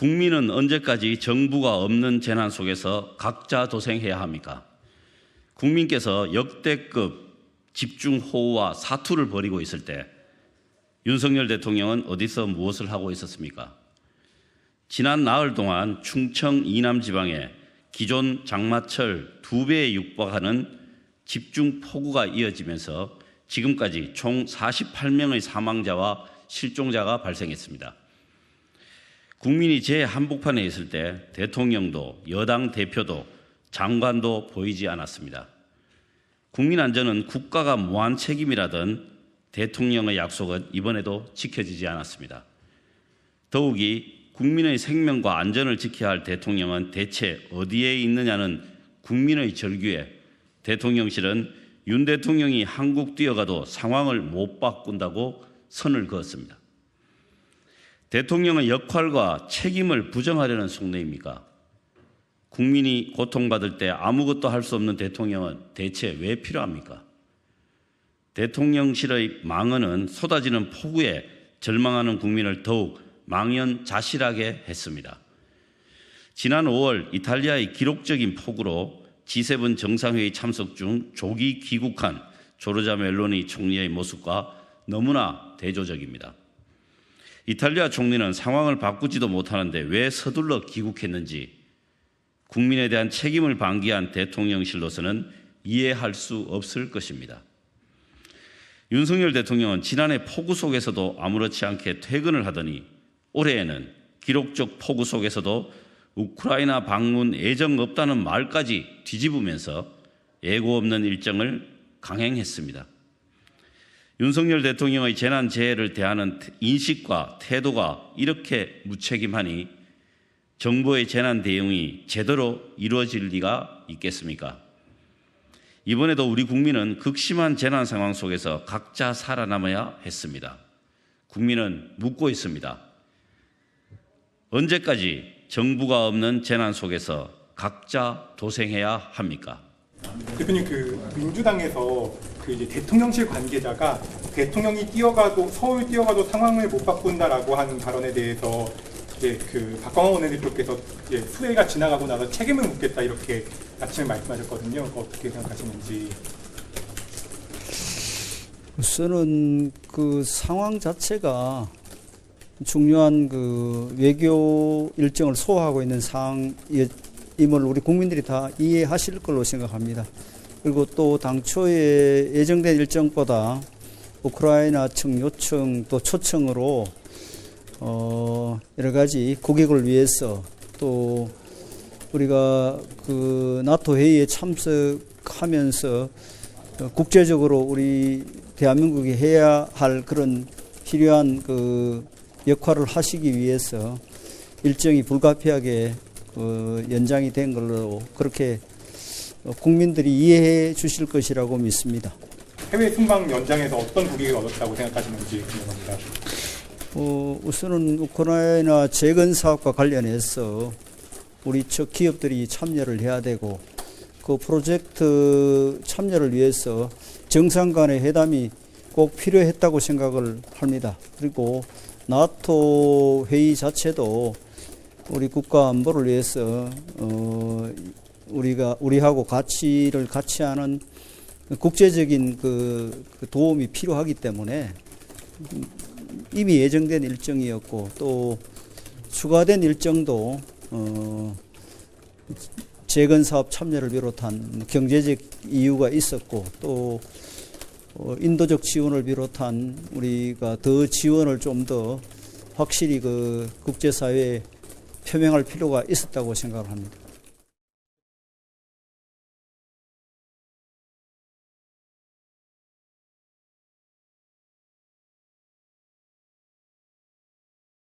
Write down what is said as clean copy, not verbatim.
국민은 언제까지 정부가 없는 재난 속에서 각자 도생해야 합니까? 국민께서 역대급 집중호우와 사투를 벌이고 있을 때 윤석열 대통령은 어디서 무엇을 하고 있었습니까? 지난 나흘 동안 충청 이남 지방에 기존 장마철 2배에 육박하는 집중폭우가 이어지면서 지금까지 총 48명의 사망자와 실종자가 발생했습니다. 국민이 재한복판에 있을 때 대통령도 여당 대표도 장관도 보이지 않았습니다. 국민 안전은 국가가 무한 책임이라던 대통령의 약속은 이번에도 지켜지지 않았습니다. 더욱이 국민의 생명과 안전을 지켜야 할 대통령은 대체 어디에 있느냐는 국민의 절규에 대통령실은 윤 대통령이 한국 뛰어가도 상황을 못 바꾼다고 선을 그었습니다. 대통령의 역할과 책임을 부정하려는 속내입니까? 국민이 고통받을 때 아무것도 할 수 없는 대통령은 대체 왜 필요합니까? 대통령실의 망언은 쏟아지는 폭우에 절망하는 국민을 더욱 망연자실하게 했습니다. 지난 5월 이탈리아의 기록적인 폭우로 G7 정상회의 참석 중 조기 귀국한 조르자 멜로니 총리의 모습과 너무나 대조적입니다. 이탈리아 총리는 상황을 바꾸지도 못하는데 왜 서둘러 귀국했는지 국민에 대한 책임을 방기한 대통령실로서는 이해할 수 없을 것입니다. 윤석열 대통령은 지난해 폭우 속에서도 아무렇지 않게 퇴근을 하더니 올해에는 기록적 폭우 속에서도 우크라이나 방문 예정 없다는 말까지 뒤집으면서 예고 없는 일정을 강행했습니다. 윤석열 대통령의 재난재해를 대하는 인식과 태도가 이렇게 무책임하니 정부의 재난 대응이 제대로 이루어질 리가 있겠습니까? 이번에도 우리 국민은 극심한 재난 상황 속에서 각자 살아남아야 했습니다. 국민은 묻고 있습니다. 언제까지 정부가 없는 재난 속에서 각자 도생해야 합니까? 대표님, 민주당에서 이제 대통령실 관계자가 대통령이 서울 뛰어가도 상황을 못 바꾼다라고 하는 발언에 대해서 이제 박광원 원내대표께서 이제 수해가 지나가고 나서 책임을 묻겠다 이렇게 아침에 말씀하셨거든요. 어떻게 생각하시는지. 우선은 상황 자체가 중요한 외교 일정을 소화하고 있는 상황임을 우리 국민들이 다 이해하실 걸로 생각합니다. 그리고 또 당초에 예정된 일정보다 우크라이나 측 요청 또 초청으로 여러 가지 고객을 위해서 또 우리가 나토 회의에 참석하면서 국제적으로 우리 대한민국이 해야 할 그런 필요한 역할을 하시기 위해서 일정이 불가피하게 연장이 된 걸로 그렇게 국민들이 이해해 주실 것이라고 믿습니다. 해외 순방 연장에서 어떤 국익을 얻었다고 생각하시는지 궁금합니다. 우선은 우크라이나 재건 사업과 관련해서 우리 측 기업들이 참여를 해야 되고 그 프로젝트 참여를 위해서 정상 간의 회담이 꼭 필요했다고 생각을 합니다. 그리고 나토 회의 자체도 우리 국가 안보를 위해서 우리하고 가치를 같이 하는 국제적인 도움이 필요하기 때문에 이미 예정된 일정이었고 또 추가된 일정도 재건 사업 참여를 비롯한 경제적 이유가 있었고 또 인도적 지원을 비롯한 우리가 더 지원을 좀 더 확실히 국제사회에 표명할 필요가 있었다고 생각합니다.